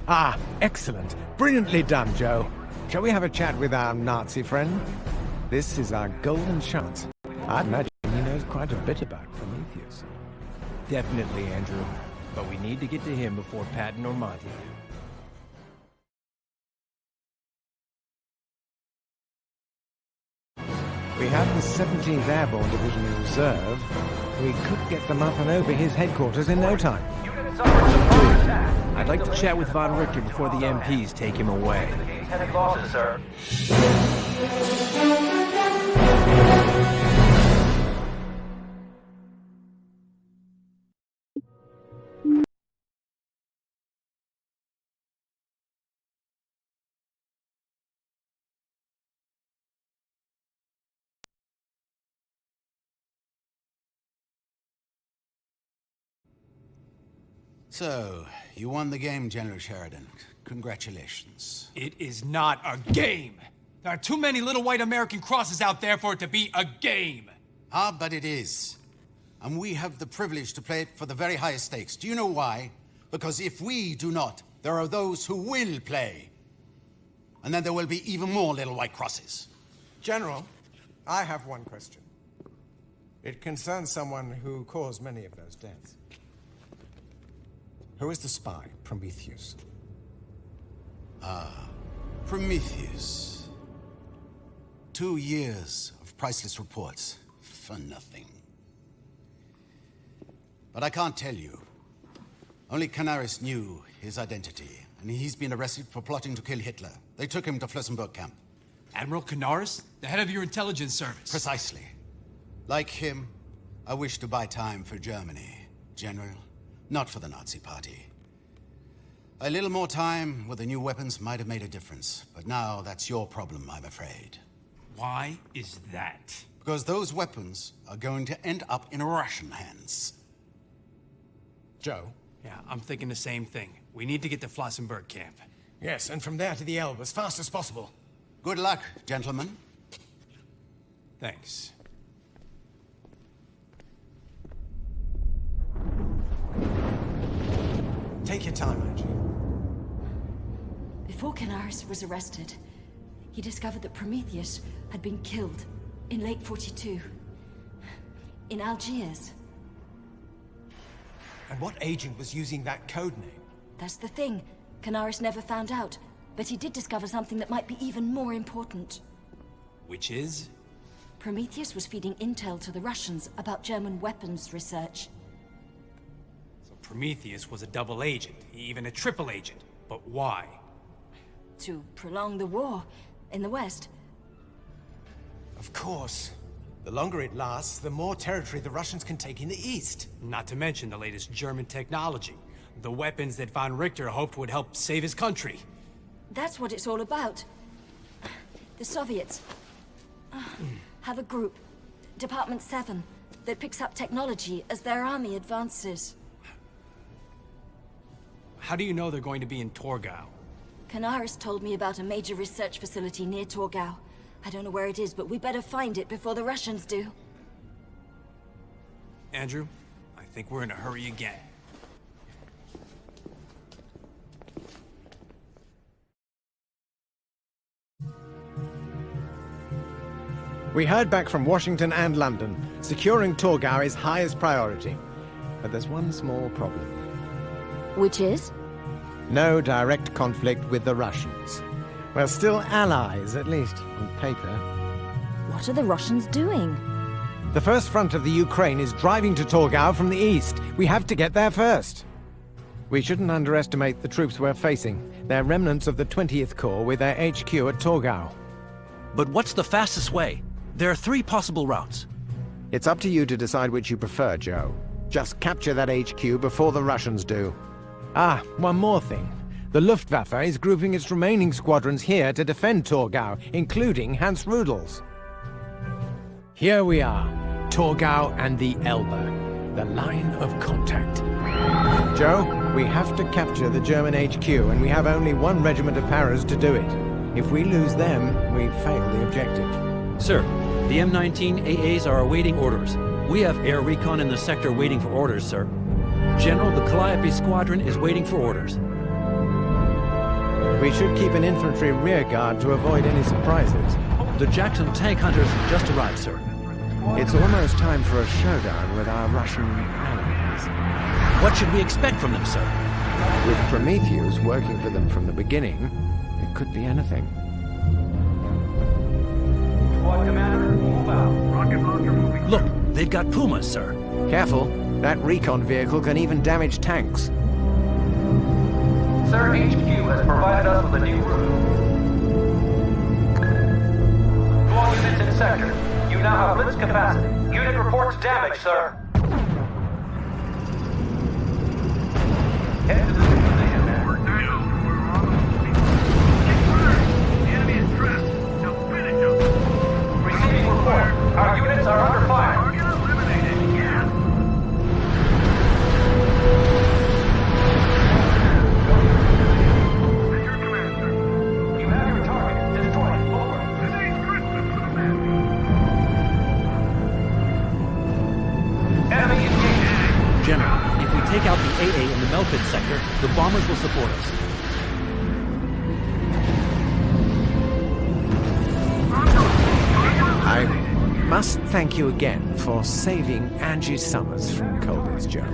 Ah, excellent. Brilliantly done, Joe. Shall we have a chat with our Nazi friend? This is our golden chance. I'd imagine he knows quite a bit about Prometheus. Definitely, Andrew. But we need to get to him before Patton or Monty do. We have the 17th Airborne Division in reserve. We could get them up and over his headquarters in no time. I'd like to chat with Von Richter before the MPs take him away. Lieutenant losses, sir. So, you won the game, General Sheridan. Congratulations. It is not a game! There are too many little white American crosses out there for it to be a game! Ah, but it is. And we have the privilege to play it for the very highest stakes. Do you know why? Because if we do not, there are those who will play. And then there will be even more little white crosses. General, I have one question. It concerns someone who caused many of those deaths. Who is the spy, Prometheus? Prometheus. 2 years of priceless reports for nothing. But I can't tell you. Only Canaris knew his identity, and he's been arrested for plotting to kill Hitler. They took him to Flossenburg camp. Admiral Canaris? The head of your intelligence service? Precisely. Like him, I wish to buy time for Germany, General. Not for the Nazi Party. A little more time with the new weapons might have made a difference, but now that's your problem, I'm afraid. Why is that? Because those weapons are going to end up in Russian hands. Joe? Yeah, I'm thinking the same thing. We need to get to Flossenburg camp. Yes, and from there to the Elbe as fast as possible. Good luck, gentlemen. Thanks. Take your time, Angie. Before Canaris was arrested, he discovered that Prometheus had been killed in late 42. In Algiers. And what agent was using that code name? That's the thing. Canaris never found out, but he did discover something that might be even more important. Which is? Prometheus was feeding intel to the Russians about German weapons research. So Prometheus was a double agent, even a triple agent. But why? To prolong the war in the West. Of course. The longer it lasts, the more territory the Russians can take in the East. Not to mention the latest German technology. The weapons that Von Richter hoped would help save his country. That's what it's all about. The Soviets have a group, Department 7, that picks up technology as their army advances. How do you know they're going to be in Torgau? Canaris told me about a major research facility near Torgau. I don't know where it is, but we better find it before the Russians do. Andrew, I think we're in a hurry again. We heard back from Washington and London. Securing Torgau is highest priority. But there's one small problem. Which is? No direct conflict with the Russians. We're still allies, at least on paper. What are the Russians doing? The first front of the Ukraine is driving to Torgau from the east. We have to get there first. We shouldn't underestimate the troops we're facing. They're remnants of the 20th Corps with their HQ at Torgau. But what's the fastest way? There are 3 possible routes. It's up to you to decide which you prefer, Joe. Just capture that HQ before the Russians do. Ah, one more thing. The Luftwaffe is grouping its remaining squadrons here to defend Torgau, including Hans Rudel's. Here we are, Torgau and the Elbe, the line of contact. Joe, we have to capture the German HQ, and we have only 1 regiment of Paras to do it. If we lose them, we fail the objective. Sir, the M19 AAs are awaiting orders. We have air recon in the sector waiting for orders, sir. General, the Calliope Squadron is waiting for orders. We should keep an infantry rear guard to avoid any surprises. The Jackson tank hunters just arrived, sir. It's almost time for a showdown with our Russian allies. What should we expect from them, sir? With Prometheus working for them from the beginning, it could be anything. Squad commander, move out. Rocket launcher moving. Look, they've got Pumas, sir. Careful, that recon vehicle can even damage tanks. Sir, HQ has provided us with a new route. To all units in sector, you now have blitz capacity. Unit reports damage, sir. Head to the new position, man. The enemy is trapped. Now finish him. Receiving report. Our units are under fire. Target eliminated. Yeah. You have your target. Destroy it. Over. Enemy engaged. General, if we take out the AA in the Melpit sector, the bombers will support us. I must thank you again for saving Angie Summers from Colditz, Joe.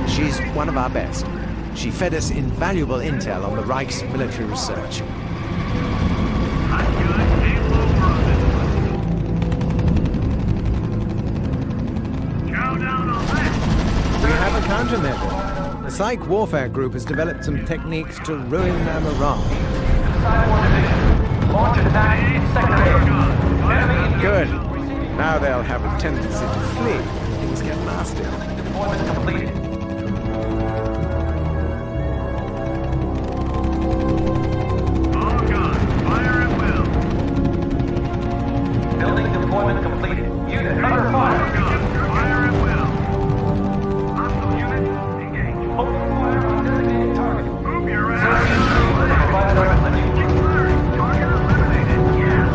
She's one of our best. She fed us invaluable intel on the Reich's military research. We have a countermeasure. The Psych Warfare Group has developed some techniques to ruin their morale. Cyborg division. Launch attack. Sector A. Enemy engaged. Good. Now they'll have a tendency to flee when things get nasty. Deployment completed. All guns, fire at will. Building deployment completed. Unit under fire. Fire at will. Hostile unit engaged. Open fire on designated target. Move your ass. Provided us with a new target eliminated. Yeah.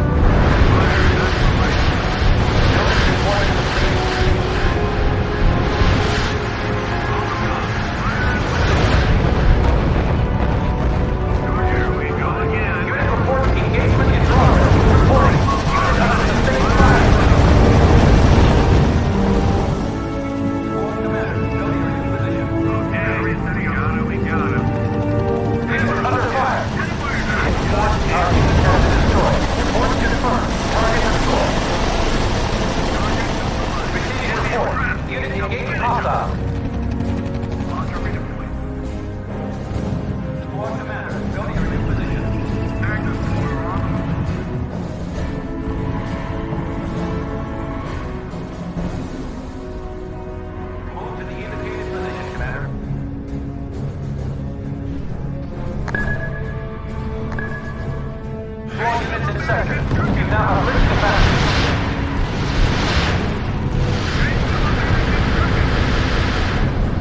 Building deployment completed. Here we go again. Unit reports engagement in progress. Reporting. Unit under sustained fire. Squad commander, go to your new position. Okay, we got him. Unit under fire. Report, our unit has been destroyed. Report confirmed. Target destroyed. Receiving report. Unit engaging hostile. Squad commander, go to your new position. Move to the indicated position, commander. All units in sector. You now have blitz capacity.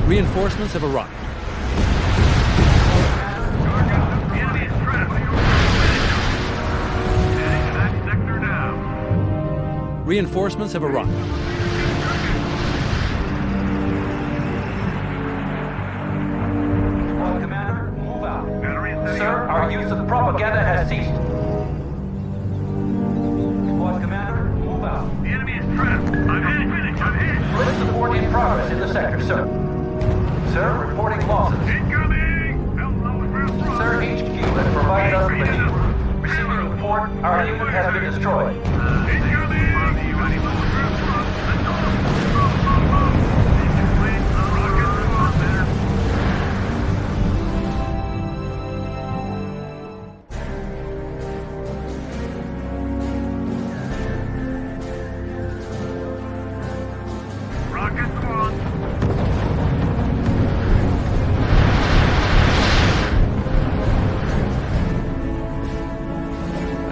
Reinforcements have arrived. The enemy is trapped. Heading to that sector now. Reinforcements have arrived. Squad commander, move out. Sir, our use of propaganda has ceased. Squad commander, move out. The enemy is trapped. I'm hit. Blitz support in progress in the sector, sir. Sir, reporting losses. Incoming! Sir, HQ has provided us with a new. Receiving report, our unit has been destroyed.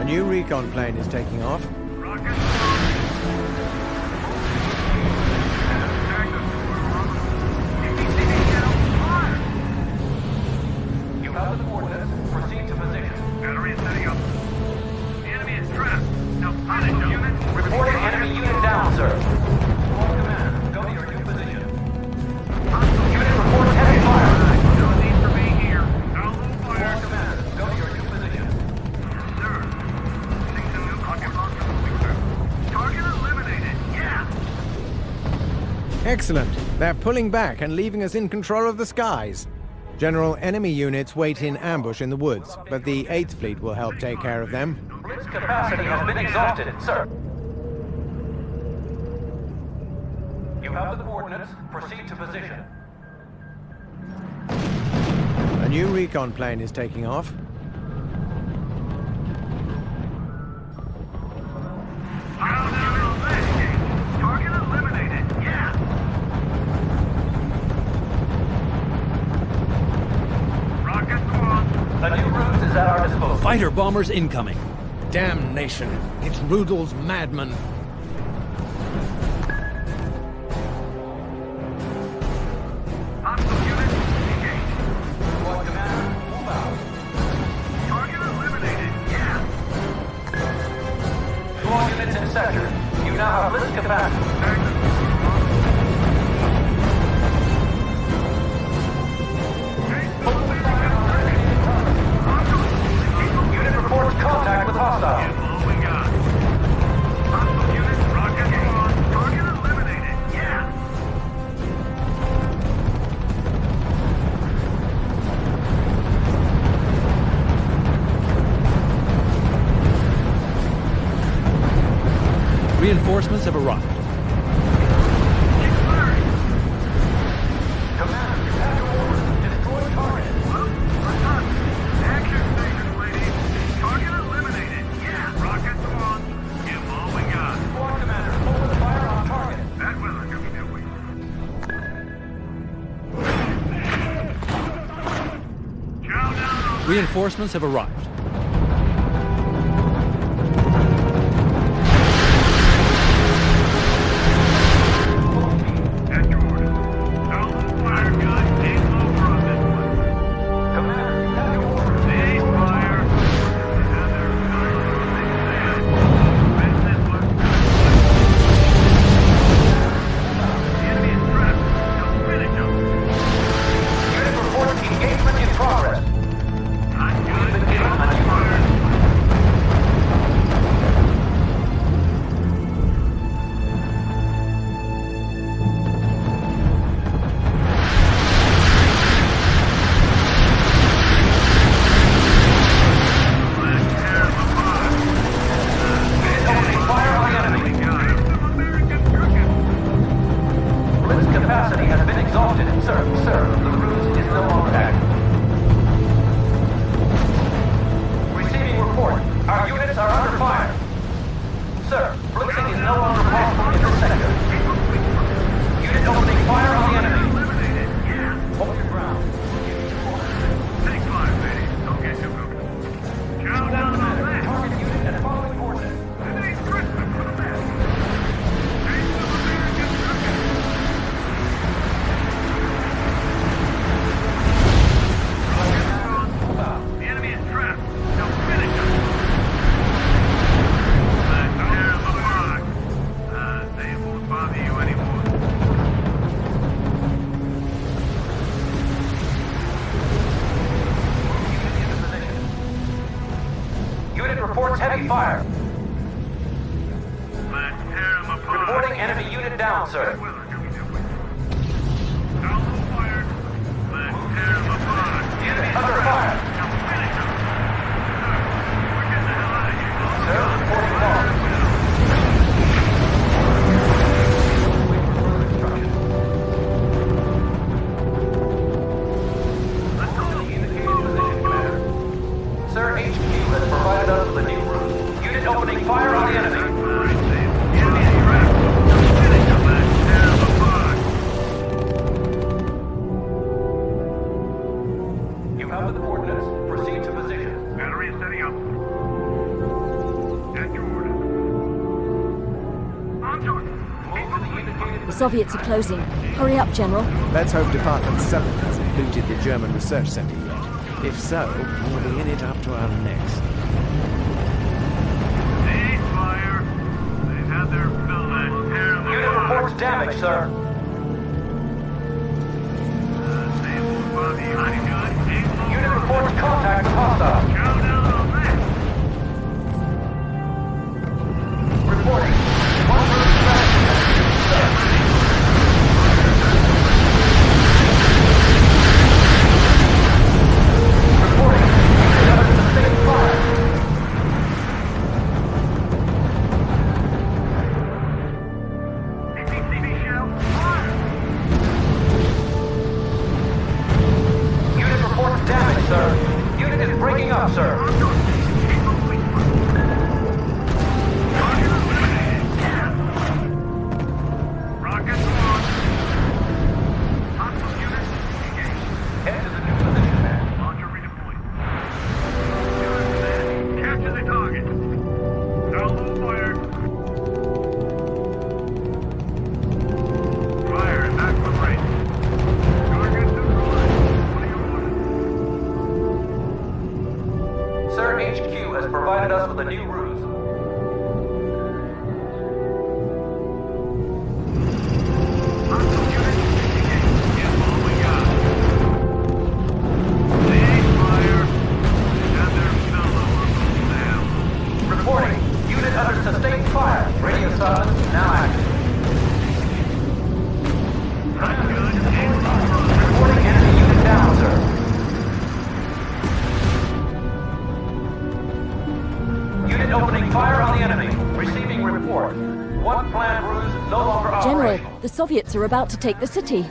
A new recon plane is taking off. You have the coordinates. Proceed to position. Battery is setting up. The enemy is trapped. Now finish him. Unit. Reporting enemy unit down, sir. Squad commander, go to your new position. Unit reports heavy fire. No need for me here. Squad commander, go to your new Excellent. They're pulling back and leaving us in control of the skies. General, enemy units wait in ambush in the woods, but the 8th Fleet will help take care of them. Blitz capacity has been exhausted, sir. You have the coordinates. Proceed to position. A new recon plane is taking off. Target eliminated. Yeah. Rocket launch. A new ruse is at our disposal. Fighter bombers incoming. Damnation. It's Rudel's madman. Hostile unit engaged. Squad commander, move out. Target eliminated. Yeah. Squad units in sector. You now have blitz capacity. Unit reports contact with hostile. Hostile unit, rocket launch. Target eliminated. Yeah. Reinforcements have arrived. Commander, you have your orders. Destroy target. Well, we're done. Action stations, ladies. Target eliminated. Yeah. Rocket launch. Give all we got. Squad commander, open fire on target. That weather could be doing. Chow down on Reinforcements have arrived. at your orders. Down the fire gun. Aim over on this one. Commander, you have your orders. Aim fire. Business looks good. The enemy is trapped. Don't finish him. Unit reports engagement in progress. Not good. Been given a new order. Blitz capacity has been exhausted. Sir, the ruse is no longer active. Receiving report. Our units are under fire. Sir, blitzing is no longer possible in this sector. Unit opening fire on the enemy. Hold your ground. Take fire, lady. Don't get too moving. Chow down on that. Target unit and following coordinates. Today's Christmas for the man. Taste of American cooking. Rocket launch. Move out. The enemy is trapped. Now finish him. Let's tear them apart. They won't bother you anymore. Unit into position. Unit reports heavy fire. Let's tear them apart. Reporting enemy unit down, sir. Down fire. Let's tear them apart. Unit under fire. Now finish them. We're getting the hell out of here. Sir, reporting loss. Wait for further instructions. Let's go. Indicated position, Commander. Sir, HQ has provided us with a new route. Unit opening fire on the enemy. Enemy is trapped. Now finish them. Let's tear them apart. You have the coordinates. Proceed to position. Battery is setting up. At your orders. On target. Move to the indicated The Soviets are closing. Hurry up, General. Let's hope Department 7 hasn't looted the German research center yet. If so, we'll be in it up to our necks. Cease fire. They've had their fill. Let's tear them Unit apart. reports damage, sir. They won't bother you any good. Aim low. Unit reports contact with hostile. Chow down on that. Reporting. One route strategy has been set. out, sir. Rockets launched. Hostile units engaged. Head to the new position, man. Launcher redeployed. Units, capture the target. Salvo fired. Fire at maximum rate. Target neutralized. What are your orders? Sir, HQ has provided us with a new ruse. Hostile units engaged. Get following up. They fire. And their fellow on the Reporting. Unit under sustained fire. Radio silence now active. Reporting enemy unit down, sir. Unit opening fire on the enemy. Receiving report. One planned ruse no longer General, operational. the Soviets are about to take the city.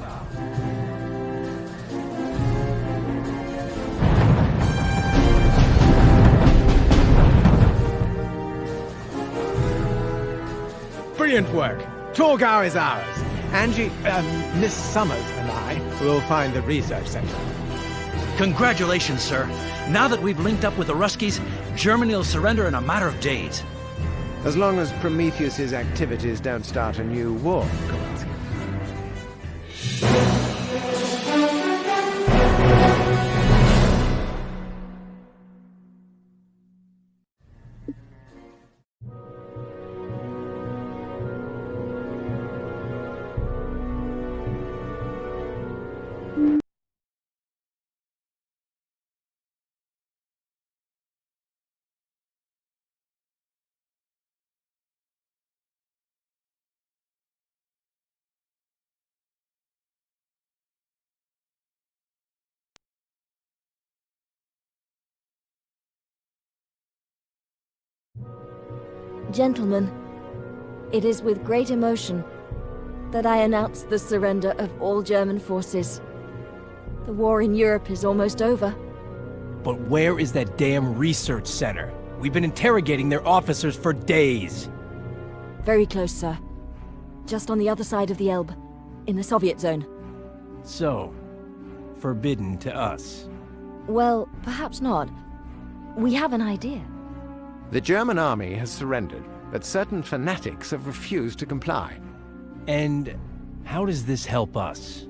Brilliant work. Torgau is ours. Angie, Miss Summers and I will find the research center. Congratulations, sir. Now that we've linked up with the Ruskies, Germany will surrender in a matter of days. As long as Prometheus's activities don't start a new war, Kowalski. Gentlemen, it is with great emotion that I announce the surrender of all German forces. The war in Europe is almost over. But where is that damn research center? We've been interrogating their officers for days. Very close, sir. Just on the other side of the Elbe, in the Soviet zone. So, forbidden to us. Well, perhaps not. We have an idea. The German army has surrendered, but certain fanatics have refused to comply. And how does this help us?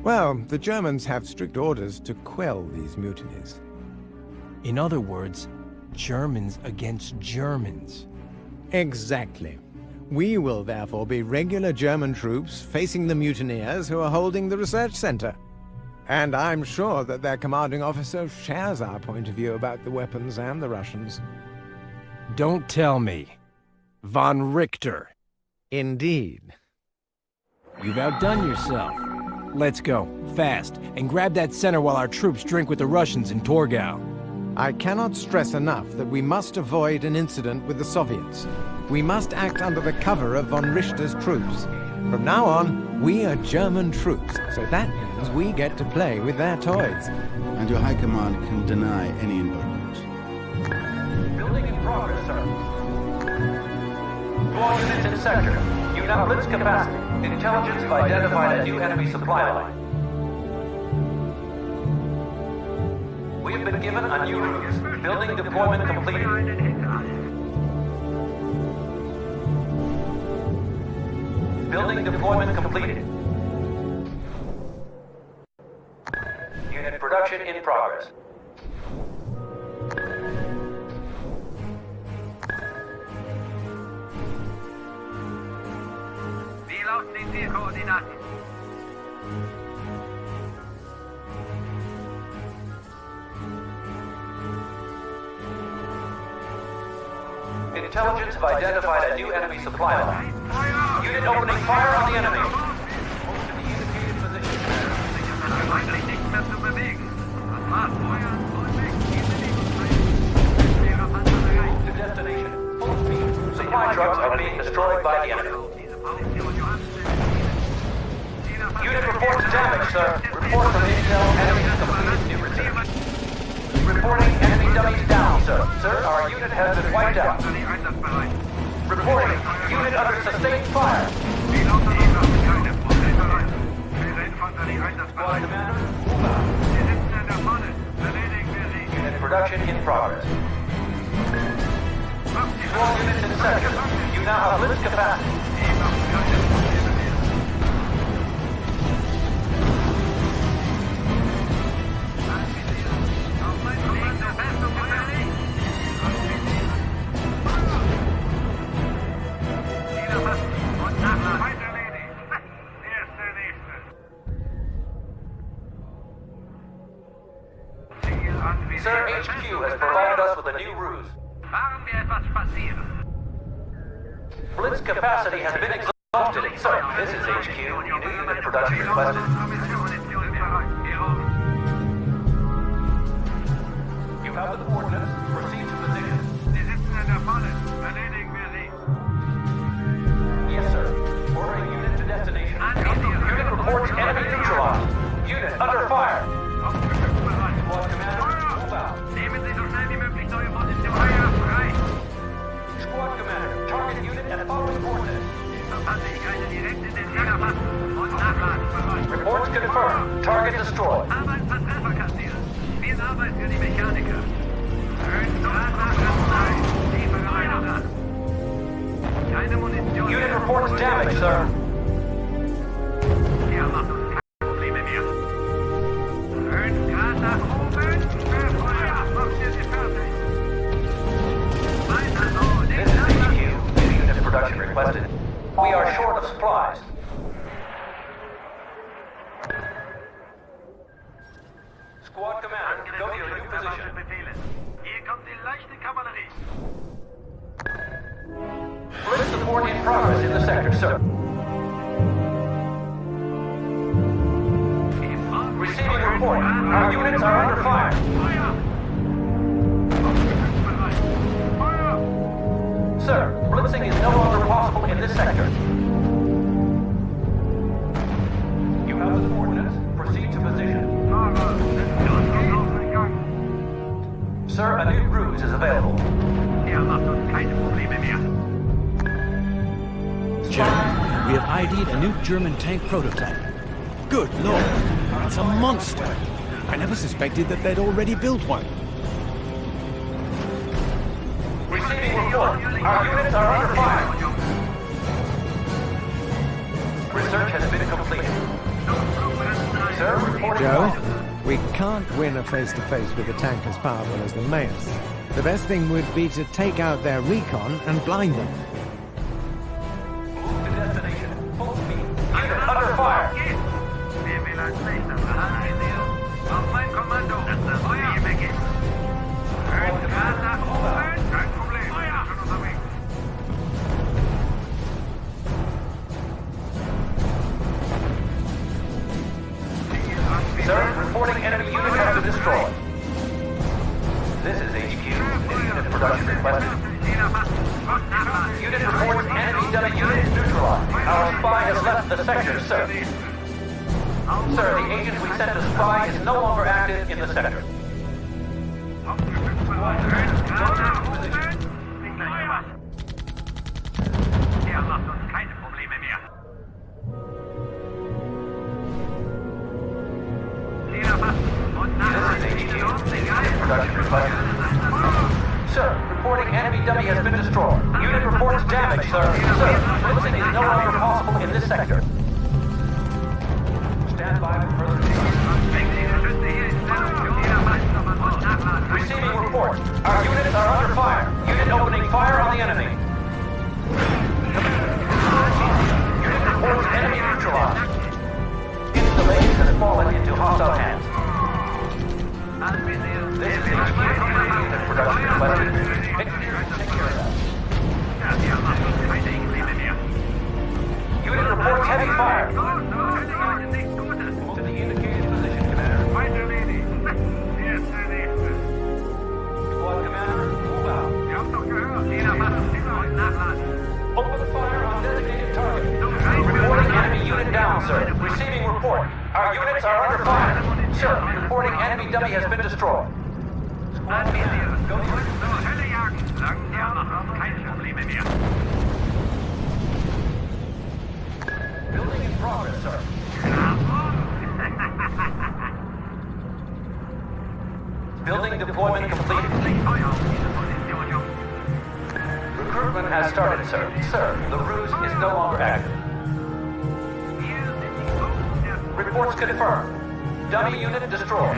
Well, the Germans have strict orders to quell these mutinies. In other words, Germans against Germans. Exactly. We will therefore be regular German troops facing the mutineers who are holding the research center. And I'm sure that their commanding officer shares our point of view about the weapons and the Russians. Don't tell me. Von Richter. Indeed. You've outdone yourself. Let's go, fast, and grab that center while our troops drink with the Russians in Torgau. I cannot stress enough that we must avoid an incident with the Soviets. We must act under the cover of von Richter's troops. From now on, we are German troops, so that means we get to play with their toys. And your High Command can deny any involvement. Building in progress, sir. All units in sector. You now blitz capacity. Intelligence have identified a new enemy supply line. We have been given a new route. Building deployment completed. Building deployment completed. Unit production in progress. Velocity coordinaten. Intelligence have identified a new enemy supply line. Unit opening fire on the enemy. Hold to the indicated position. Move to destination. Full speed. Supply trucks are being destroyed by the enemy. Unit reports damage, sir. Report from intel enemy completed new research. Reporting enemy enemy dummies down, sir. Sir, our unit has been wiped out. Reporting. Unit under sustained fire. Squad commander, move out. Unit production in progress. Small units in sector. You now have lift capacity. Sir, HQ has provided us with a new ruse. Blitz capacity has been exhausted. Sir, this is HQ. New unit production requested. You have the coordinates. Proceed to position. Yes, sir. Ordering unit to destination. Unit reports enemy neutralized. Unit under fire. Squad commander, move out. Squad commander, target unit at following coordinates. Reports confirmed. Target destroyed. Unit reports damage, sir. This is HQ. New unit production requested. We are short of supplies. Squad commander, go to your new position. Blitz support in progress in the sector, sir. Receiving report. Our units are under fire. Sir, blitzing is no longer possible in this sector. You have the coordinates. Proceed to position. Sir, a new ruse is available. General, we have ID'd a new German tank prototype. Good lord, it's a monster. I never suspected that they'd already built one. Receiving report. Our units are under fire. Research has been completed. Sir, reporting. Joe, we can't win a face-to-face with a tank as powerful as the Mayors. The best thing would be to take out their recon and blind them. Move to destination. Full speed. Unit under fire. Sir, reporting enemy unit has been destroyed. This is HQ. New unit production requested. Unit reports enemy dummy unit neutralized. Our spy has left the sector, sir. Sir, the agent we sent to spy is no longer active in the sector. Production requested. Sir, reporting enemy dummy has been destroyed. Unit reports damage, sir. Sir, blitzing is no longer possible in this sector. Stand by for further details. Receiving report. Our units are under fire. Unit opening fire on the enemy. Unit reports enemy neutralized. Installation has fallen into hostile hands. This is HQ. Unit production requested. Take care of that. Unit reports heavy fire. To the indicated position, Commander. Squad Commander, move out. Open fire on designated target. Reporting enemy unit down, sir. Receiving report. Our units are under fire. Sir, reporting enemy dummy has been destroyed. Anvisieren. Go to it. So, Hölle jagen. Sagen Sie auch noch keine Probleme mehr. Building in progress, sir. Building deployment completed. Recruitment has started, sir. Sir, the Ruse is no longer active. Reports confirmed. Dummy unit destroyed.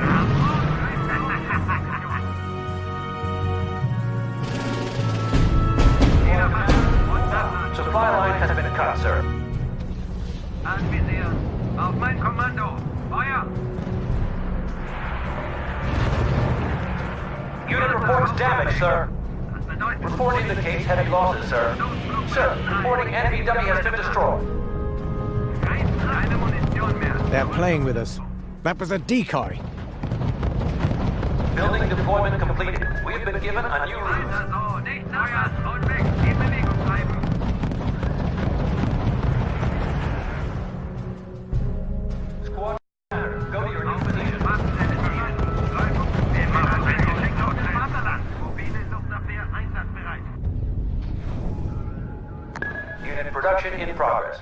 Supply line has been cut, sir. Anvisieren. Auf mein Kommando. Feuer. Unit reports damage, sir. Das bedeutet... Report indicates heavy losses, sir. Sir, reporting enemy dummy has been destroyed. Keine Munition mehr. They're playing with us. That was a decoy. Building deployment completed. We have been given a new route. Weiter so. Nicht feuern und weg. In Bewegung bleiben. Squad commander, go to your new position. Unit production in progress.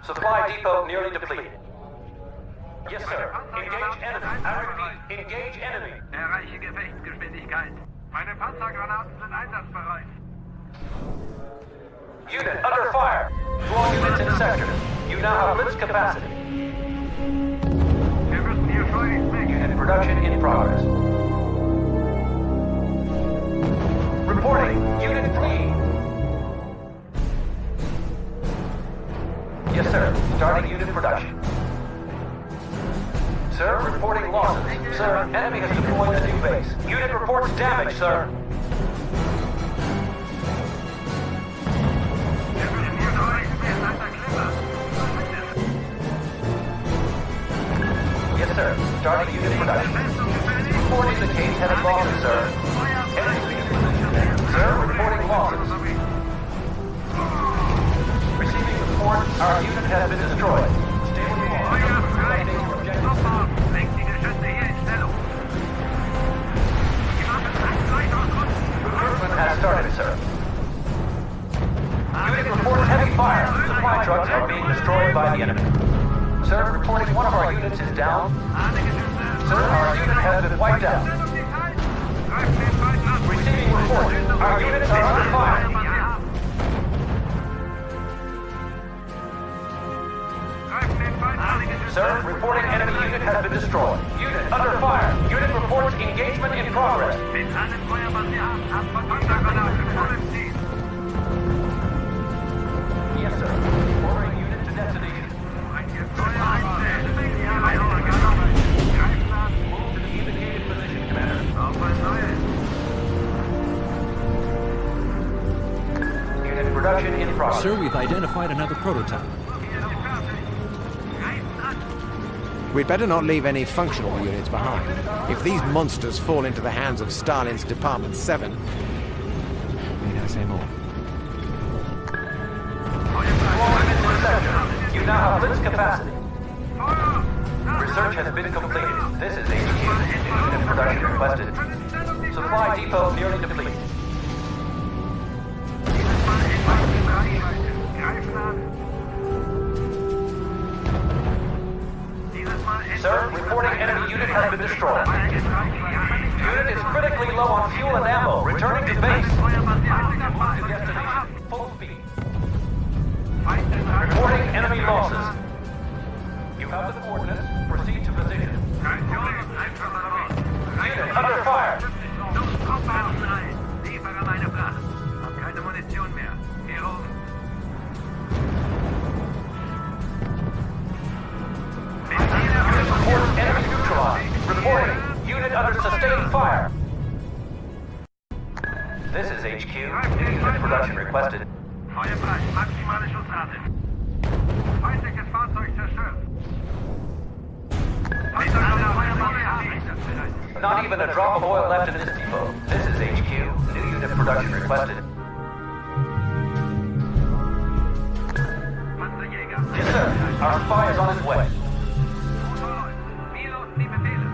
Supply depot nearly depleted. Yes, sir. Engage enemy. I repeat, engage enemy. Erreiche Gefechtsgeschwindigkeit. Meine Panzergranaten sind einsatzbereit. Unit under fire. To all units in sector. You now have blitz capacity. Wir müssen hier schleunigst weg. Unit production in progress. Reporting. Unit fleeing. Yes, sir. Starting unit production. Sir, reporting losses. Sir, enemy has deployed a new base. Unit reports damage, sir. Wir müssen hier schleunigst weg. Nach der Klippe. Yes, sir. Starting unit production. Report indicates heavy losses, sir. Enemy in position. Sir, reporting losses. Receiving report, our unit has been destroyed. Stable loss. Selecting objective. Sofort. Lenkt die Geschütze hier in Stellung. Die Waffen sind gleich aus Grund. Recruitment has started, sir. Unit reports heavy fire. Supply trucks are being destroyed by the enemy. Sir, reporting one of our units is down. Sir, our unit has been wiped out. Receiving report. Our units are under fire. Sir, reporting enemy unit has been destroyed. Unit under fire. Unit reports engagement in progress. Mit allem Feuer, was wir haben, ab von Panzergranaten voll im Ziel. Yes, sir. Ordering unit to destination. Feuer einstellen. Move to the indicated position, Commander. Auf ein neues. Unit production in progress. Sir, we've identified another prototype. We'd better not leave any functional units behind. If these monsters fall into the hands of Stalin's Department 7... Need I say more? You now have blitz capacity. Research has been completed. This is HQ. Unit production requested. Supply depot nearly depleted. Sir, reporting enemy unit has been destroyed. Unit is critically low on fuel and ammo. Returning to base. Move to destination. Full speed. Reporting enemy losses. You have the coordinates. Proceed to position. Unit under fire. Liefere meine Fracht. Hab keine Munition mehr. Geh hoch. Unit reports enemy neutralized. Reporting. Unit under sustained fire. This is HQ. Unit production requested. Feuer frei. Maximale Schussrate. Feindliches Fahrzeug zerstört. Not even a drop of oil left in this depot. This is HQ. New unit production requested. Panzerjäger. Yes, sir. Our spy is on his way. Piloten, die Befehle.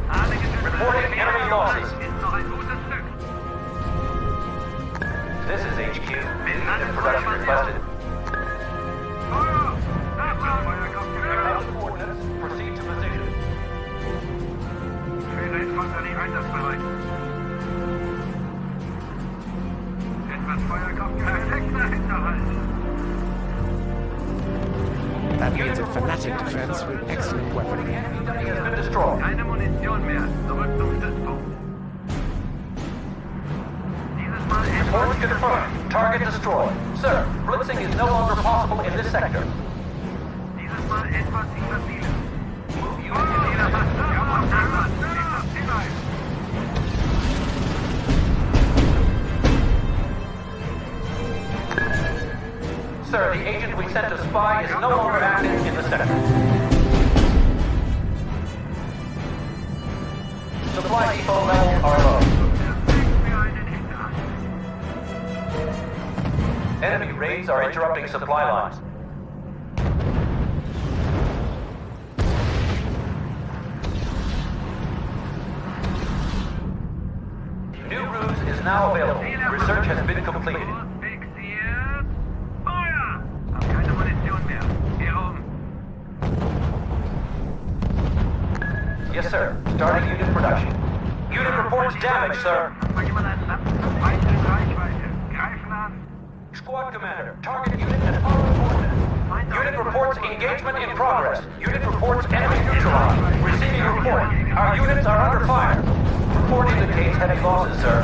Alle Einsatzbereit. Etwas Feuerkraft. Perfekter Hinterhalt. That means a fanatic defense with excellent weaponry. Enemy has been destroyed. Keine Munition mehr. Zurück zum Stützpunkt. Dieses Mal Reports confirmed. Target destroyed. Sir, blitzing is no longer possible in this sector. Dieses Mal etwas instabil. Jeder passt. Jawohl, Nachlass. Nächster Ziel ein. Sir, the agent we sent to spy is no longer active in the sector. Supply depot levels are low. Enemy raids are interrupting supply lines. New Ruse is now available. Research has been completed. Fixiert. Feuer! Hab keine Munition mehr. Hier oben. Yes, sir. Starting unit production. Unit reports damage, sir. Mal jemand einen Lappen. Weit in Reichweite. Greifen an. Squad commander, target unit at forward coordinates. Unit reports engagement in progress. Unit reports enemy neutralized. Receiving report. Our units are under fire. Report indicates heavy losses, sir.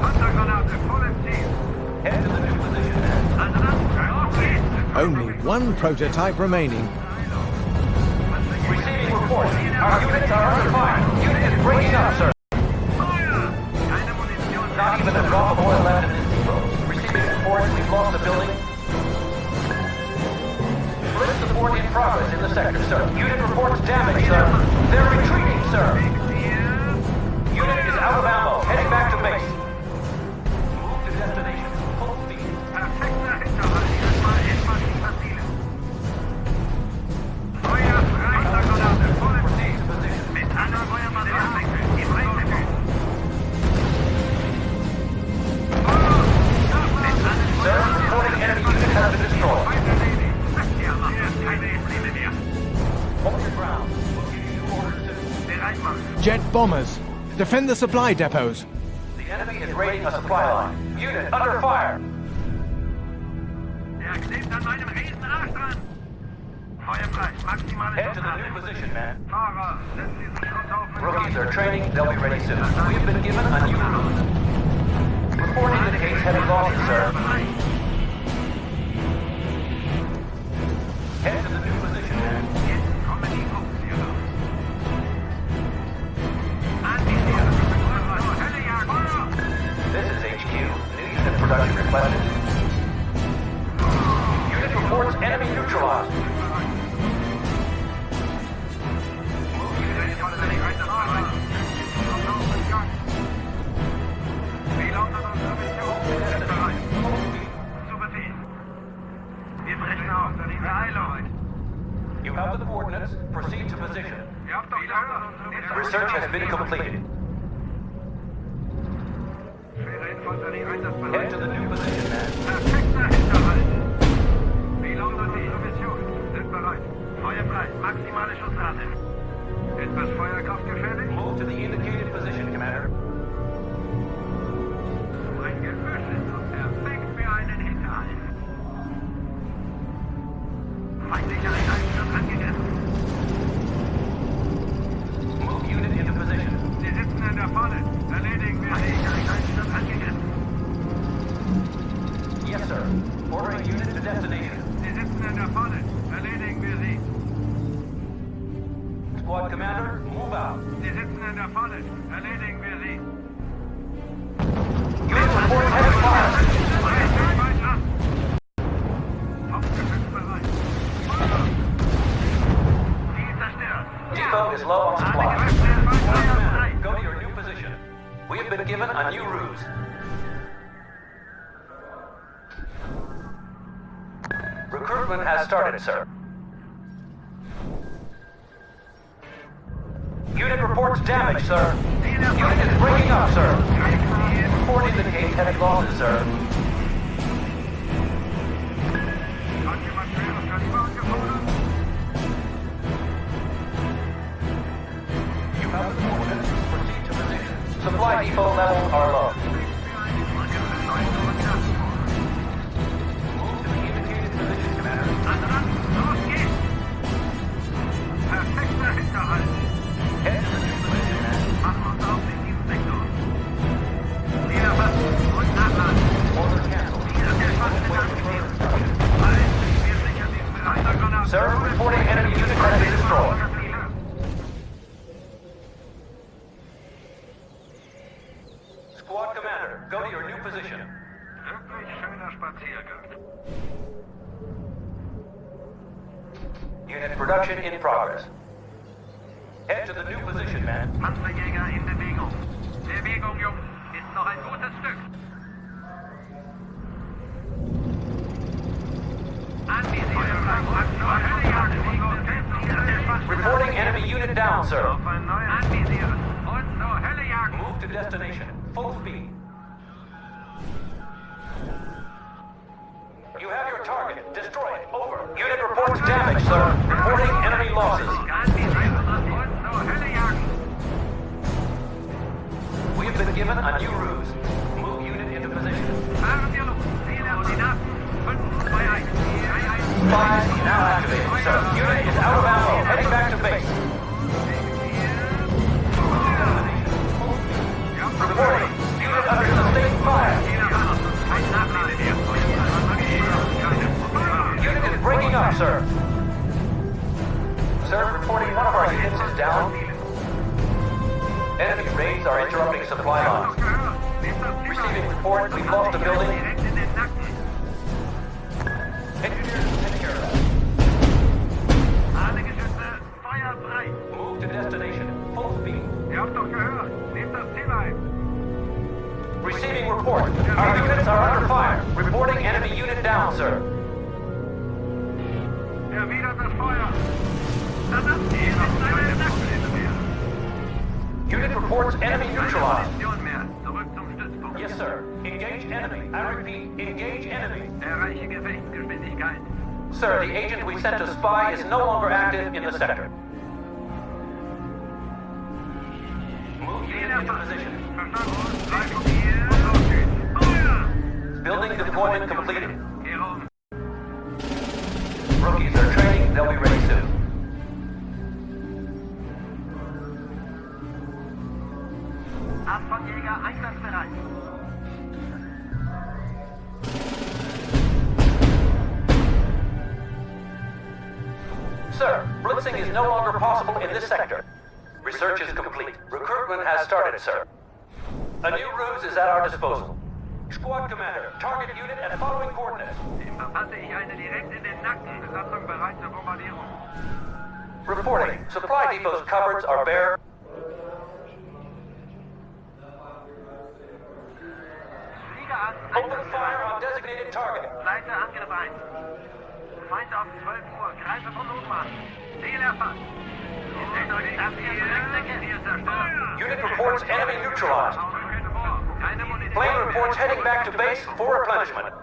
Panzergranate voll im Ziel. Head to the new position, man. Also dann, Only one prototype remaining. Receiving report. Our units are under fire. Unit is breaking up, sir. Feuer! Keine Munition. Not even a drop of oil left in this depot. Receiving reports we've lost the building. Blitz support in progress in the sector, sir. Unit reports damage, sir. They're retreating, sir. Unit is out of ammo. Heading back to base. Move to destination. Full speed. Perfekter Hinterhalt. Dieses Mal etwas instabiler. Feuer frei. Panzergranate voll im Ziel. Mit anderen Feuermaterialien. Im Rechten. Sir, reporting enemy unit has been destroyed. Hold your ground. We'll give you orders soon. Jet bombers. Defend the supply depots. The enemy is raiding a supply line. Unit under fire. Der klebt an meinem Riesenarsch dran. Feuer frei. Maximale Head to the Schussrate. new position, man. Fahrer, setzen Sie sich kurz auf mit Rookies Gas. are training. They'll be ready soon. We have been given a new route. Report indicates heavy losses, sir. Head to the new position, man. Jetzt kommen die Funktioniere. Anvisieren. Helle Jagd. Feuer! This is HQ. New unit production requested. Unit reports enemy neutralized. Wie lautet unsere Mission? Ist bereit. Zu Befehl. Wir brechen auf. Beeilung. You have the coordinates. Proceed to position. Ihr habt doch gehört. Research has been completed. Schwere Infanterie Head einsatzbereit. to the new position, man. Perfekter Hinterhalt. Wie lautet unsere Mission? Sind bereit. Feuer frei. Maximale Schussrate. Etwas Feuerkraft gefährlich? Move to the indicated position, Commander. Ein Gebüsch ist so perfekt für einen Hinterhalt. Feindlicher Einsatz angegriffen. Move unit into position. Sie sitzen in der Falle. Erledigen wir sie. Feindlicher Einsatz angegriffen. Yes, sir. Ordering unit to destination. Sie sitzen in der Falle. Erledigen wir sie. Squad commander, move out. Sie sitzen in der Falle. Erledigen wir sie. Unit reports heavy fire. Weiter. Hauptgeschütz bereit. Ziel zerstört. Depot is low on Alle supplies. Kräfte Feuer frei. Go to your new position. We have been given a new ruse. Recruitment has started, sir. Unit reports damage, sir. Unit is breaking up, sir. Report indicates heavy losses, sir. Hat jemand schweres Kaliber angefordert? depot levels are low. Move to the indicated position, Commander. Head to the new position, man. Order canceled. Sir, reporting enemy unit has been destroyed. Squad commander, go to your new position. Unit production in progress. Head to the new position, man. Panzerjäger in Bewegung. Bewegung, Jungs. Ist noch ein gutes Stück. Reporting enemy unit down, sir. Anvisieren. Und zur Hölle jagen. Move to destination. Full speed. You have your target. Destroy it. Over. Unit reports damage, sir. Reporting enemy losses. Anvisieren. Und zur Hölle jagen. We have been given a new ruse. Move unit into position. Fahren wir los. Zielkoordinaten 521. Spies now activated, sir. Unit is out of ammo. Heading back to base. Reporting. Unit under sustained fire. Unit is breaking up, sir. Sir, reporting one of our units is down. Enemy raids are interrupting supply lines. Receiving report, we've lost a building. Engineers will take care of that. Alle Geschütze, Feuer frei. Move to destination. Full speed. Ihr habt doch gehört. Nehmt das Ziel ein. Receiving report. Our units are under fire. Reporting enemy unit down, sir. Erwidert das Feuer. Das ist eine Nacktliste mehr. Unit reports enemy neutralized. Mission mehr. Zurück zum Stützpunkt. Yes, sir. Engage enemy. I repeat, engage enemy. Erreiche Gefechtsgeschwindigkeit. Sir, the agent we sent to spy is no longer active in the sector. Move unit into position. Verstanden? Leitung hier. Los geht's. Feuer! Building deployment completed. Hier oben. Rookies are training. They'll be ready soon. Abfangjäger einsatzbereit. Sir, blitzing is no longer possible in this sector. Research is complete. Recruitment has started, sir. A new ruse is at our disposal. Squad commander, target unit and following coordinates. Dem verpasse ich eine direkt in den Nacken. Besatzung bereit zur Bombardierung. Reporting. Supply depot's cupboards are bare. Flieger an. Open fire on designated target. Leiter Angriff 1. Feind auf 12 Uhr. Greife von Notmaß. Ziel erfasst. Unit reports enemy neutralized. Keine Munition. Plane reports heading back to base for replenishment.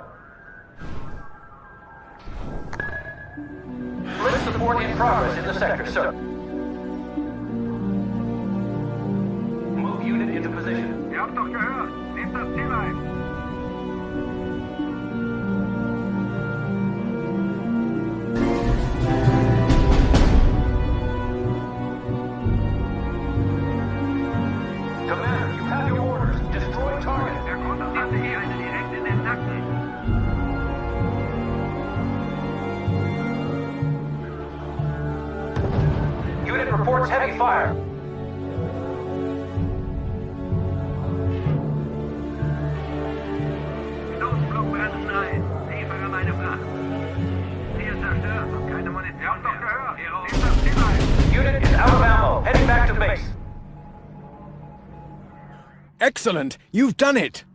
Blitz support in progress in the sector, sir. Move unit into position. Ihr habt doch gehört. Nehmt das Ziel ein. Commander, you have your orders. Destroy target. Der Kunde hatte hier eine direkt in den Nacken. Unit reports heavy fire. Notflug brennen ein. Liefere meine Fracht. Ziel zerstört und keine Munition. Ihr habt doch gehört. Nehmt das Ziel ein. Unit is out of ammo. Heading back to base. Excellent! You've done it!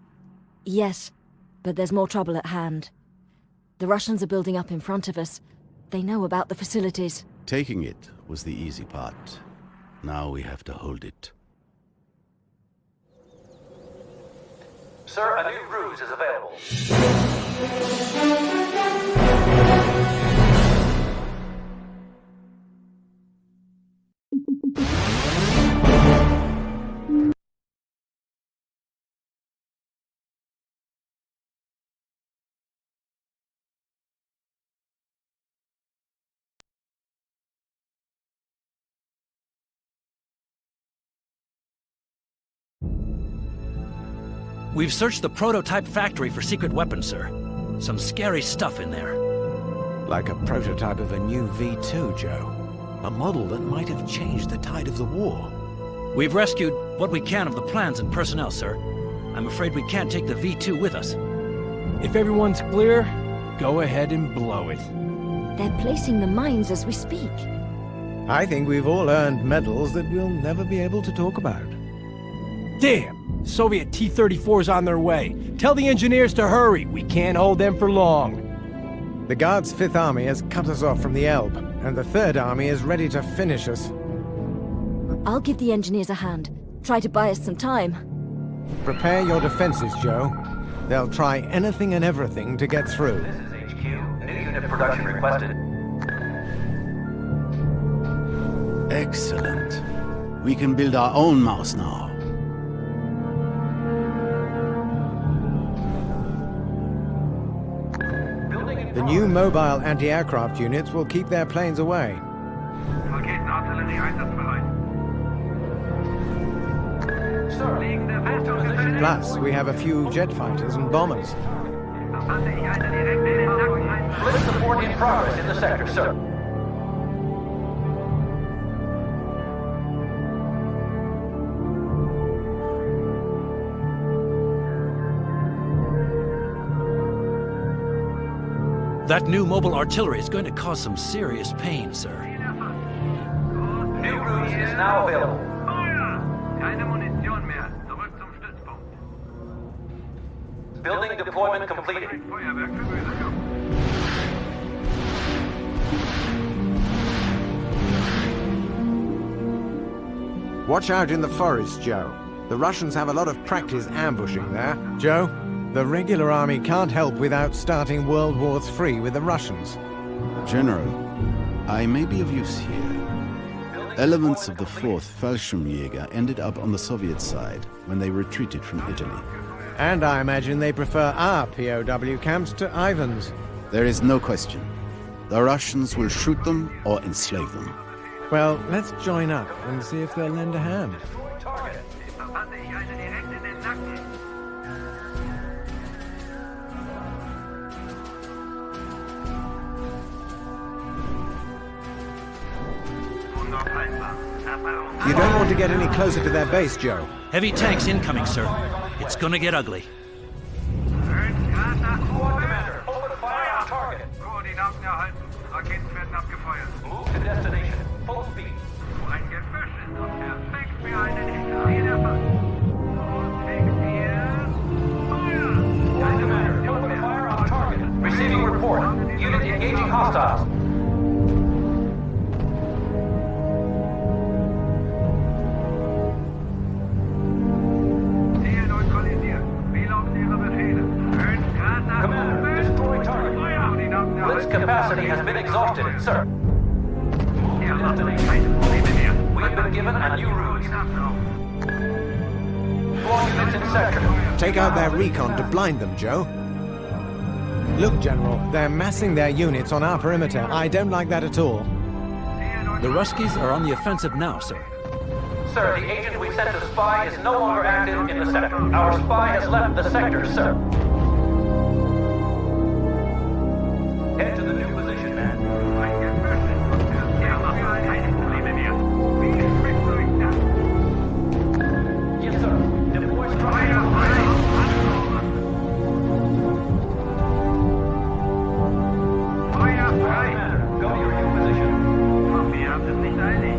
Yes, but there's more trouble at hand. The Russians are building up in front of us. They know about the facilities. Taking it was the easy part. Now we have to hold it. Sir, a new ruse is available. We've searched the prototype factory for secret weapons, sir. Some scary stuff in there. Like a prototype of a new V2, Joe. A model that might have changed the tide of the war. We've rescued what we can of the plans and personnel, sir. I'm afraid we can't take the V2 with us. If everyone's clear, go ahead and blow it. They're placing the mines as we speak. I think we've all earned medals that we'll never be able to talk about. Damn! Soviet T-34's on their way. Tell the engineers to hurry. We can't hold them for long. The Guards' Fifth Army has cut us off from the Elbe, and the Third Army is ready to finish us. I'll give the engineers a hand. Try to buy us some time. Prepare your defenses, Joe. They'll try anything and everything to get through. This is HQ. New unit production requested. Excellent. We can build our own mouse now. The new mobile anti-aircraft units will keep their planes away. Raketenartillerie einsatzbereit. Sir, liegende Festung. Plus, we have a few jet fighters and bombers. Blitz support in progress in the sector, sir. That new mobile artillery is going to cause some serious pain, sir. New Ruse is now available. Keine Munition mehr. Zurück zum Stützpunkt. Building deployment completed. Feuerwerk für Böse. Watch out in the forest, Joe. The Russians have a lot of practice ambushing there. Joe, the regular army can't help without starting World War III with the Russians. General, I may be of use here. Elements of the 4th Fallschirmjäger ended up on the Soviet side when they retreated from Italy. And I imagine they prefer our POW camps to Ivan's. There is no question. The Russians will shoot them or enslave them. Well, let's join up and see if they'll lend a hand. Verpasse ich eine direkt in den Nacken. Unaufhaltbar. You don't want to get any closer to their base, Joe. Heavy tanks incoming, sir. It's gonna get ugly. Commander, open fire on target. Koordinaten erhalten. Raketen werden abgefeuert. Move to destination. Full speed. Ein Gebüsch ist doch perfekt für einen Hitler. Ziel erfasst. Und fix hier. Feuer! Commander, open fire on target. Receiving report. Unit engaging hostiles. Ziel neutralisiert. Wie lauten Ihre Befehle? 5 Grad nach Commander, oben. destroy target. Koordinaten Blitz erhalten. capacity has been exhausted, sir. Ja, keine Probleme mehr. We have been given a new Ruse. All units in sector. Take out their recon to blind them, Joe. Look, General, they're massing their units on our perimeter. I don't like that at all. The Ruskies are on the offensive now, sir. Sir, the agent we sent to spy is no longer active in the sector. Our spy has left the sector, sir. Head to the new position, man. Ein Gebüsch ist doch perfekt. Ja, keine Probleme mehr. Wie schmeckt euch das? Yes, sir. Deploy strike. Feuer frei! Feuer frei! Commander, go to your new position. Wir haben es nicht eilig.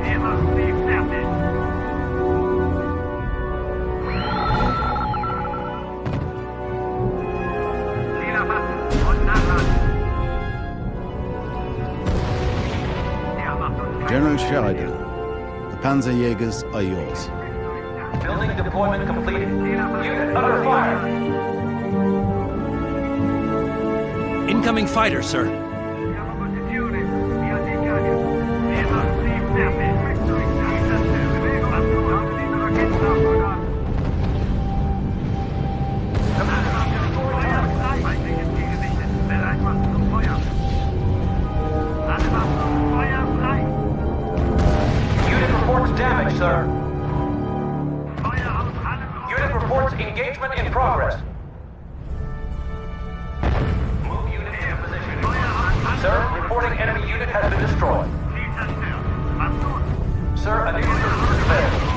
Wir machen sie fertig. Ziel erfassen und nachladen. Er macht uns keinen General Sheridan, the Panzerjägers are yours. Building deployment completed. Unit under fire. Incoming fighter, sir. Siamo posizione. Vi andiamo. Wir machen sie fertig. Bewegung. Haben Sie die Raketen aufgeladen? Feindliches Ziel gesichtet. Bereit machen zum Feuer. Alle Waffen. Feuer frei. Unit reports damage, sir. Feuer aus allen Unit reports engagement in progress. Move unit to position. Sir, reporting enemy unit has been destroyed. Sir, a new Ruse is available.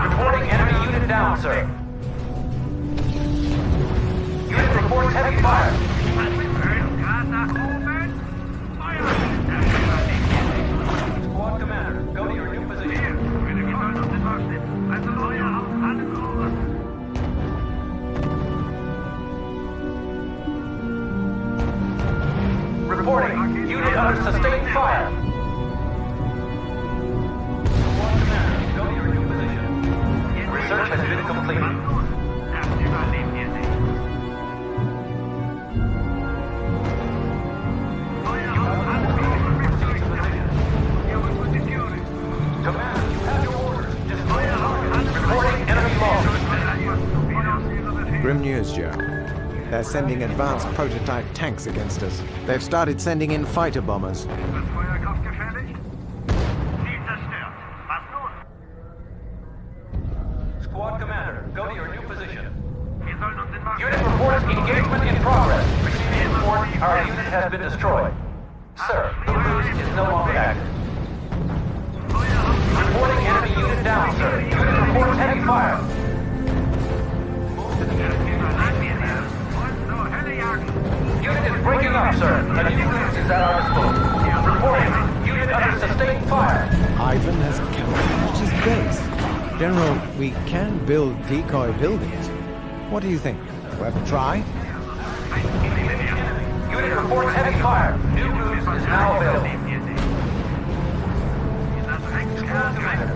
Reporting enemy unit down, sir. Unit reports heavy fire. Squad commander, go to your new position. Reporting, unit under sustained fire. Squad commander, go to your new position. Research has been completed. Commander, you have your orders. Destroy the target. Reporting enemy losses. Grim news, Joe. They're sending advanced prototype tanks against us. They've started sending in fighter bombers. Squad commander, go to your new position. Unit reports engagement in progress. Receiving report, our unit has been destroyed. Sir, the Ruse is no longer active. Reporting enemy unit down, sir. Unit reports heavy fire. Unit is breaking up, sir. A new Ruse is at our disposal. Reporting, unit under sustained fire. Ivan has camouflaged his base. General, we can build decoy buildings. What do you think? Worth a try? Unit reports heavy fire. New Ruse is now available.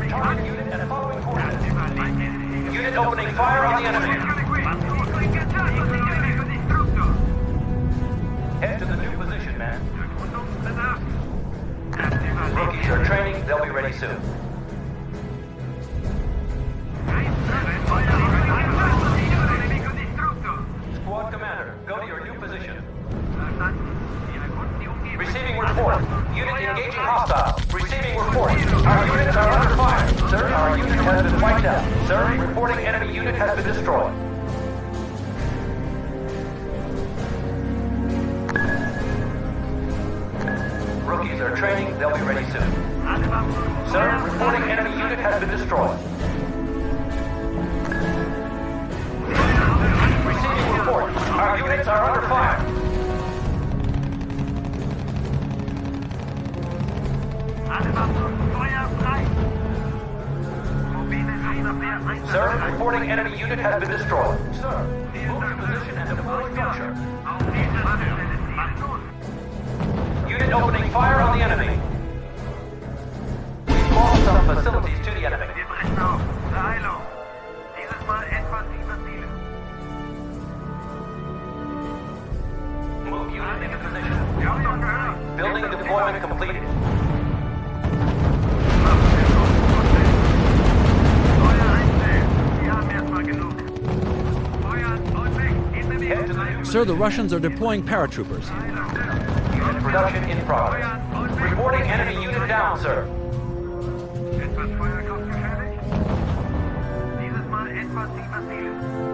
Target unit and following coordinates. Unit opening fire on the enemy. Head to the new position, man. Rookies are training. They'll be ready soon. Squad commander, go to your new position. Receiving report. Unit engaging hostile. Receiving report. Our units are under fire. Sir, our unit has been wiped out. Sir, reporting enemy unit has been destroyed. Rookies are training. They'll be ready soon. Sir, reporting enemy unit has been destroyed. Receiving report. Our units are under fire. Sir, reporting enemy unit has been destroyed. Sir, move to position and deploy structure. Unit opening fire on the enemy. We've lost some facilities to the enemy. Move unit into position. Building deployment completed. Sir, the Russians are deploying paratroopers. Unit production in progress. Reporting enemy unit down, sir.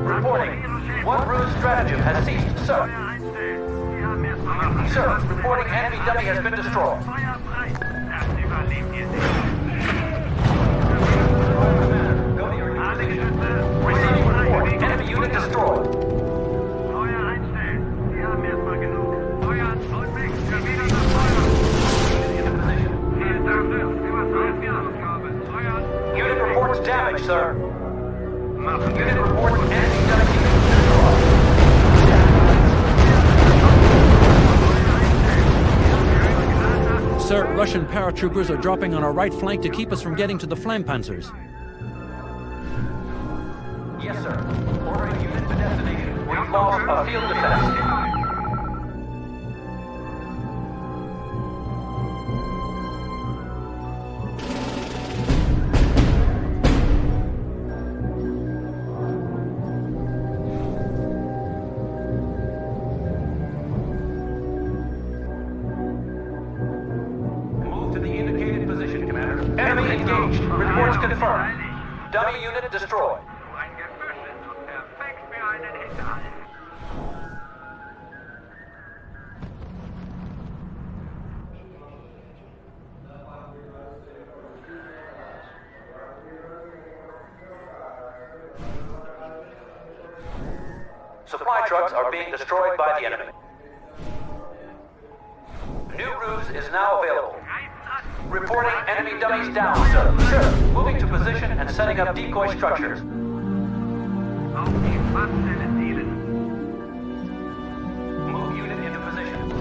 Reporting. One Ruse stratagem has ceased, sir. Sir, reporting enemy dummy has been destroyed. Go to your new position. Receiving report. Enemy unit destroyed. Unit reports damage, sir. Unit reports enemy dummy unit destroyed. Sir, Russian paratroopers are dropping on our right flank to keep us from getting to the Flampanzers. Yes, sir. Ordering unit to destination. We've lost a field defense. Move to the indicated position, Commander. Enemy engaged, Reports confirmed. Dummy unit destroyed. Supply trucks are being destroyed by the enemy. New Ruse is now available. Reporting enemy dummies down, sir. Sir, moving to position and setting up decoy structures. Move unit into position.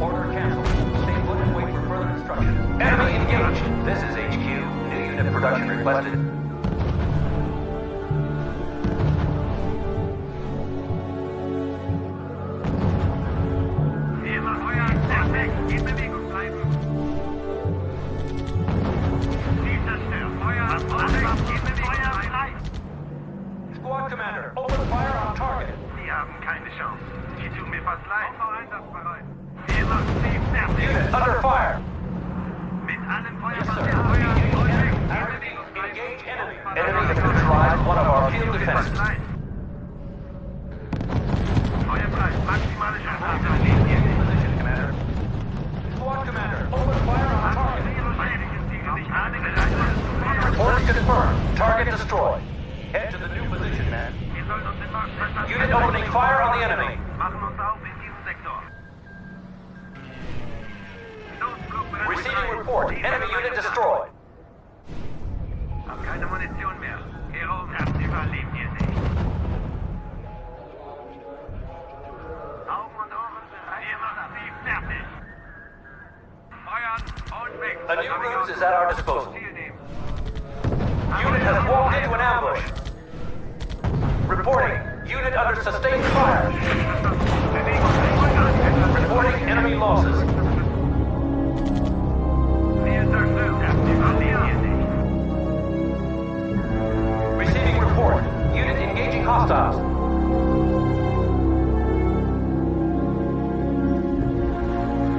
Order canceled. Stay put and wait for further instructions. Enemy engaged. This is HQ. New unit production requested. Squad commander, open fire on target. Sie haben keine Chance. Sie tun mir fast leid. Einsatzbereit. Unit under fire. Mit allen Yes, sir. Feuerwaffen. Engage enemy. Enemy has neutralized one of our field defenses. Feuerfrei. Maximale Chance. Position, commander. Squad commander, open fire on target. Reports confirmed. Target destroyed. Head to the new position, man. Unit opening fire on the enemy. Machen uns auf in diesem Sektor. Receiving report. Enemy unit destroyed. Hab keine Munition mehr. Hier oben. Das überlebt ihr nicht. Augen und Ohren sind wir machen sie fertig. Feuern und weg. A new Ruse is at our disposal. Ziel nehmen. Unit has walked into an ambush. Reporting. Unit under sustained fire. Reporting enemy losses. Receiving report. Unit engaging hostiles.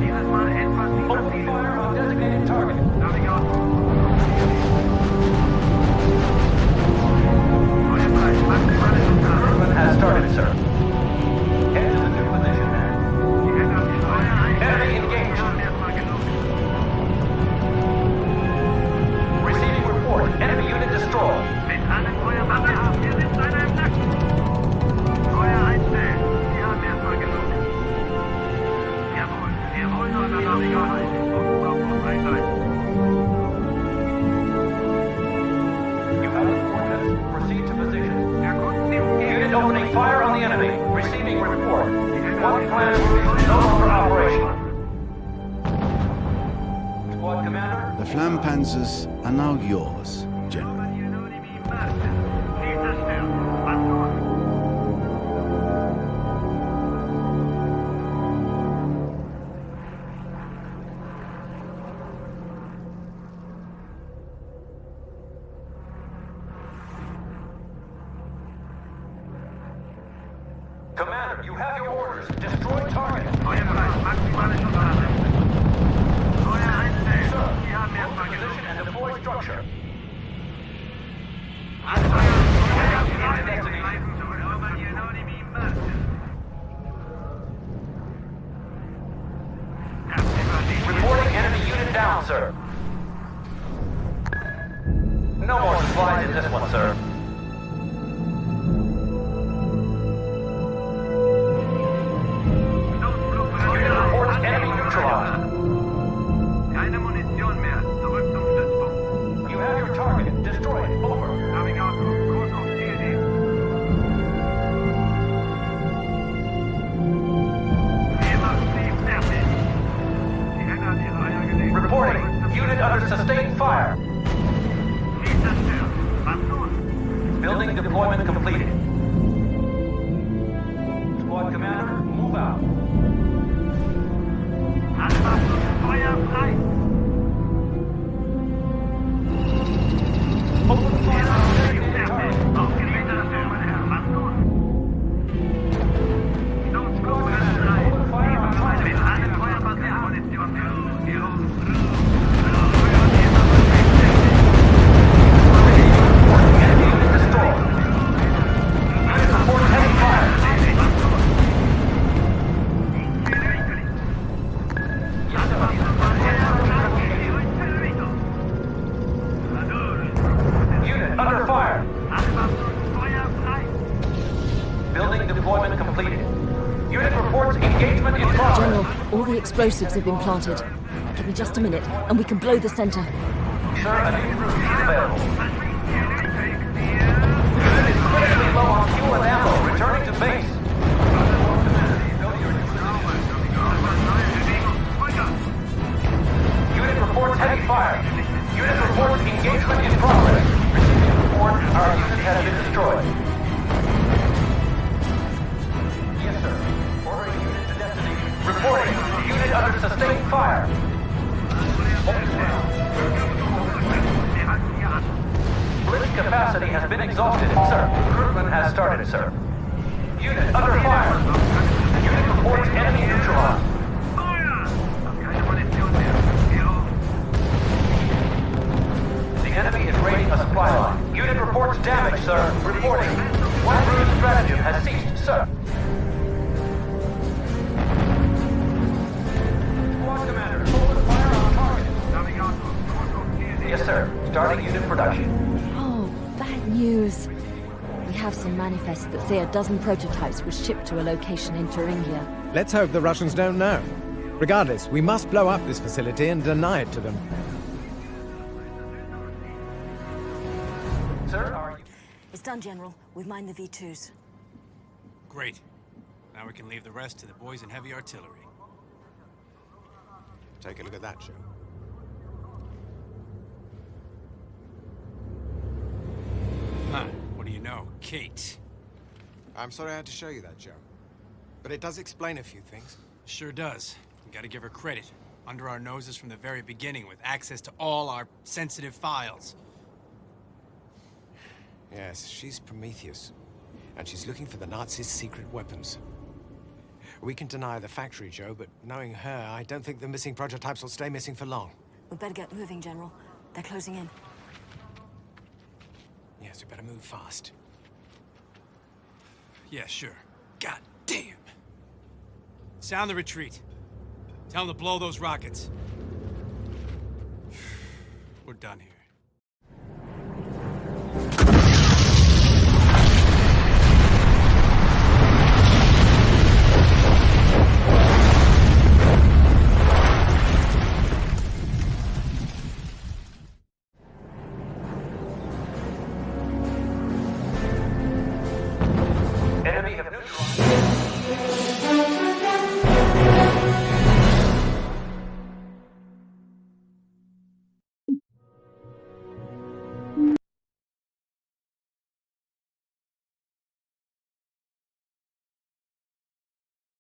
Dieses Mal etwas Open fire on designated target. Recruitment has started, sir. Head to the new position, man. Enemy engaged. Receiving report. Enemy unit destroyed. Mit allen Feuerwaffen haben wir sind einer im Nacken. Feuer einstellen. Sie haben erstmal genug. Jawohl, wir wollen uns an Navigator. You have the coordinates. Proceed to position. Unit opening fire on the enemy. Receiving report. One plan is no longer operational. Squad commander. The Flampanzers are now yours, General. Commander, you have your orders. Destroy target. Sir, move position and deploy structure. Reporting enemy unit down, sir. No more supplies in this one, sir. Unit reports enemy neutralized. Keine Munition mehr. Zurück zum Stützpunkt. You have your target. Destroy it. Over. Navigator, Kurs auf Ziel nehmen. Wir machen sie fertig. Die Hände an ihre Eier gelegt. Reporting. Unit under sustained fire. Sie zerstört. Was nun? Building deployment completed. Squad commander, move out. Anpassung, Feuer frei. Open fire on designated target. explosives have been planted. Give me just a minute, and we can blow the center. Sir, a new route is available. Unit is critically low on fuel and ammo. Returning to base. Unit reports heavy fire. Unit reports engagement in progress. Receiving report, our unit has been destroyed. Yes, sir. Ordering unit to destination. Reporting. Unit under sustained fire. Blitz capacity has been exhausted, sir. Recruitment has started, sir. Unit under fire. Unit reports enemy neutralized. The enemy is raiding a supply line. Unit reports damage, sir. Reporting. One Ruse stratagem has ceased, sir. Squad commander, open fire on target. Yes, sir. Starting unit production. Oh, bad news. We have some manifests that say a dozen prototypes were shipped to a location in Thuringia. Let's hope the Russians don't know. Regardless, we must blow up this facility and deny it to them. Sir, are you... It's done, General. We've mined the V2s. Great. Now we can leave the rest to the boys in heavy artillery. Take a look at that, Joe. Huh. What do you know? Kate. I'm sorry I had to show you that, Joe. But it does explain a few things. Sure does. We gotta give her credit. Under our noses from the very beginning, with access to all our sensitive files. Yes, she's Prometheus. And she's looking for the Nazis' secret weapons. We can deny the factory, Joe, but knowing her, I don't think the missing prototypes will stay missing for long. We'd better get moving, General. They're closing in. Yes, we better move fast. Yeah, sure. God damn. Sound the retreat. Tell them to blow those rockets. We're done here.